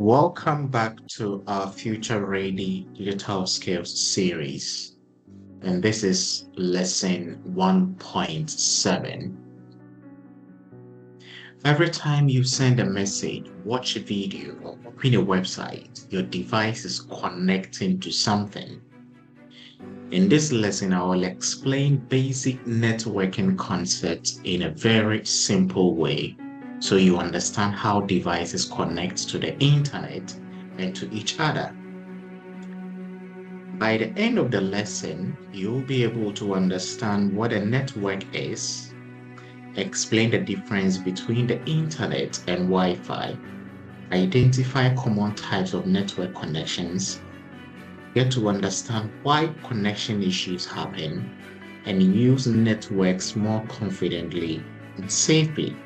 Welcome back to our Future Ready Digital Skills series. And this is lesson 1.7. Every time you send a message, watch a video, or open a website, your device is connecting to something. In this lesson, I will explain basic networking concepts in a very simple way so you understand how devices connect to the internet and to each other. By the end of the lesson, you'll be able to understand what a network is, explain the difference between the internet and Wi-Fi, identify common types of network connections, get to understand why connection issues happen, and use networks more confidently and safely.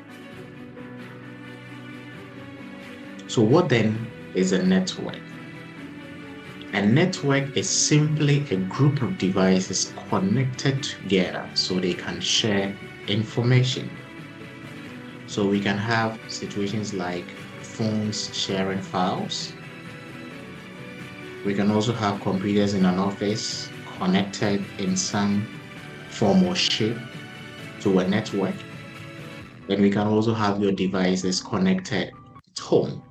So what then is a network? A network is simply a group of devices connected together so they can share information. So we can have situations like phones sharing files. We can also have computers in an office connected in some form or shape to a network. Then we can also have your devices connected at home.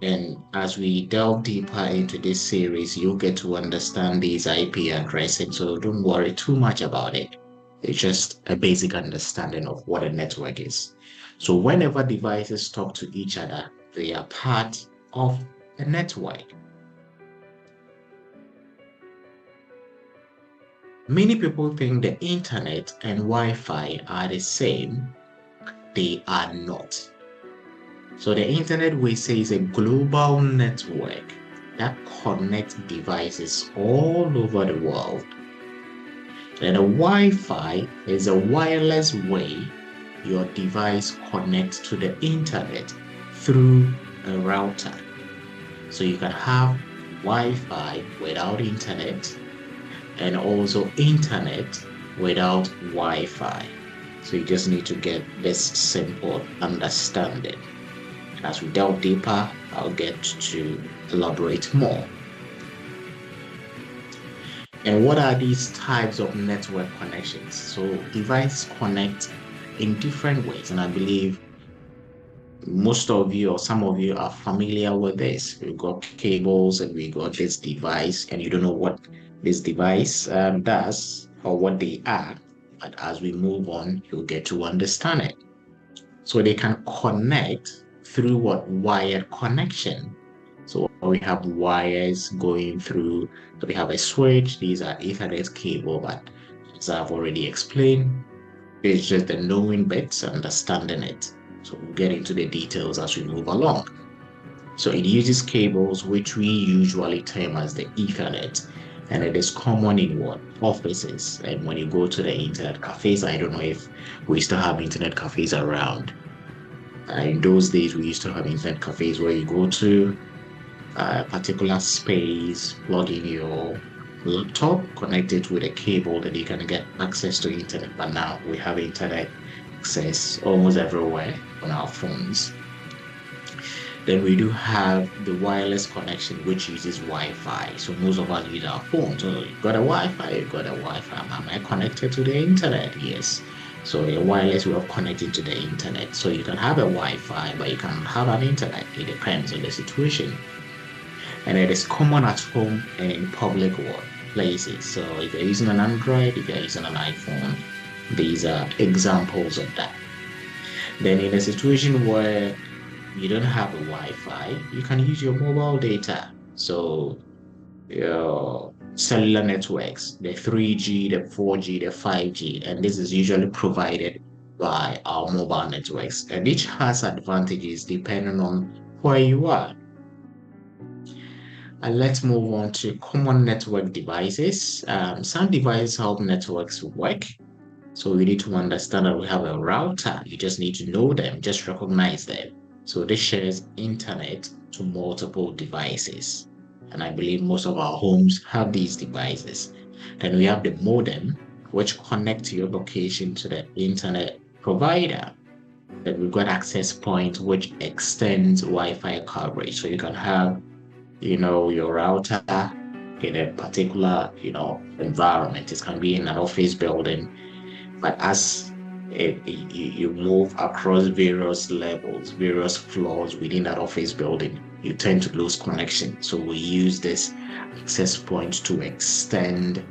And as we delve deeper into this series, you'll get to understand these IP addressing, so don't worry too much about it. It's just a basic understanding of what a network is. So whenever devices talk to each other, they are part of a network. Many people think the internet and Wi-Fi are the same. They are not. So the internet, we say, is a global network that connects devices all over the world. And a Wi-Fi is a wireless way your device connects to the internet through a router. So you can have Wi-Fi without internet and also internet without Wi-Fi. So you just need to get this simple understanding. As we delve deeper, I'll get to elaborate more. And what are these types of network connections? So devices connect in different ways, and I believe most of you or some of you are familiar with this. We've got cables and we got this device, and you don't know what this device does or what they are. But as we move on, you'll get to understand it. So they can connect through what wired connection. So we have wires going through, so we have a switch. These are Ethernet cable, but as I've already explained, it's just the knowing bits, understanding it. So we'll get into the details as we move along. So it uses cables, which we usually term as the Ethernet, and it is common in what? Offices. And when you go to the internet cafes, I don't know if we still have internet cafes around. In those days, we used to have internet cafes where you go to a particular space, plug in your laptop, connect it with a cable that you can get access to internet. But now we have internet access almost everywhere on our phones. Then we do have the wireless connection, which uses Wi-Fi. So most of us use our phones. So you've got a Wi-Fi, you've got a Wi-Fi. Am I connected to the internet? Yes. So a wireless way of connecting to the internet. So you can have a Wi-Fi, but you cannot have an internet. It depends on the situation. And it is common at home and in public places. So if you're using an Android, if you're using an iPhone, these are examples of that. Then in a situation where you don't have a Wi-Fi, you can use your mobile data. So your cellular networks, the 3G, the 4G, the 5G, and this is usually provided by our mobile networks. And each has advantages depending on where you are. And let's move on to common network devices. Some devices help networks work. So we need to understand that we have a router. You just need to know them, just recognize them. So this shares internet to multiple devices. And I believe most of our homes have these devices. Then we have the modem, which connects your location to the internet provider. Then we've got access points which extends Wi-Fi coverage. So you can have, your router in a particular, environment. It can be in an office building, but as you move across various levels, various floors within that office building, you tend to lose connection. So we use this access point to extend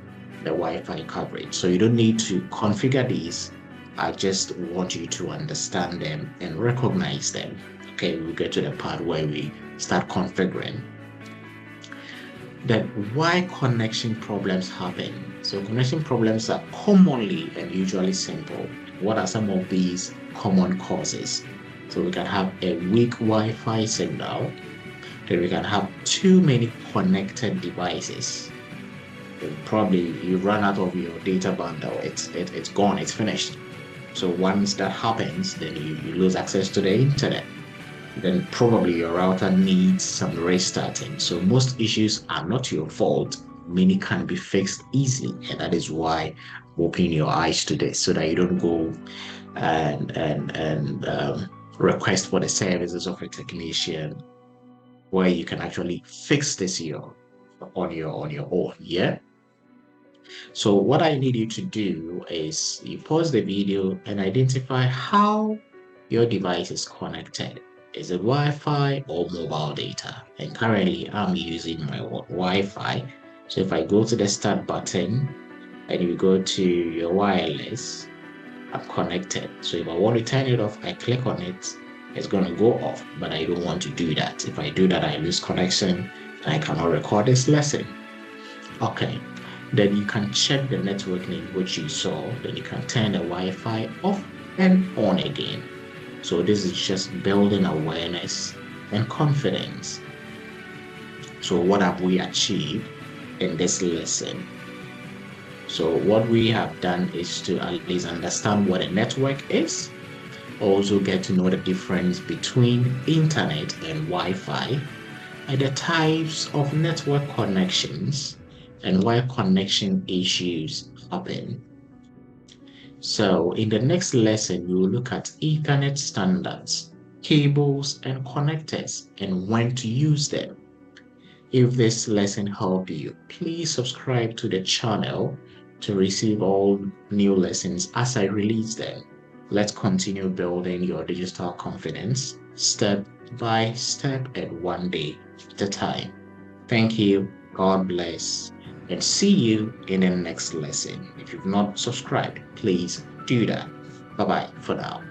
the Wi-Fi coverage. So you don't need to configure these. I just want you to understand them and recognize them. Okay, we'll get to the part where we start configuring. Then why connection problems happen? So connection problems are commonly and usually simple. What are some of these common causes? So we can have a weak Wi-Fi signal. Then we can have too many connected devices. Then probably you run out of your data bundle. It's gone. It's finished. So once that happens, then you lose access to the internet. Then probably your router needs some restarting. So most issues are not your fault. Many can be fixed easily, and that is why open your eyes to this, so that you don't go and request for the services of a technician, where you can actually fix this on your own. Yeah. So what I need you to do is you pause the video and identify how your device is connected. Is it Wi-Fi or mobile data? And currently I'm using my Wi-Fi. So if I go to the start button and you go to your wireless, I'm connected. So if I want to turn it off, I click on it, it's going to go off, but I don't want to do that. If I do that, I lose connection and I cannot record this lesson. Okay. Then you can check the network name which you saw. Then you can turn the Wi-Fi off and on again. So this is just building awareness and confidence. So what have we achieved in this lesson? So what we have done is to at least understand what a network is, also get to know the difference between internet and Wi-Fi, and the types of network connections, and why connection issues happen. So in the next lesson, we will look at Ethernet standards, cables and connectors, and when to use them. If this lesson helped you, please subscribe to the channel to receive all new lessons as I release them. Let's continue building your digital confidence step by step and one day at a time. Thank you. God bless. And see you in the next lesson. If you've not subscribed, please do that. Bye-bye for now.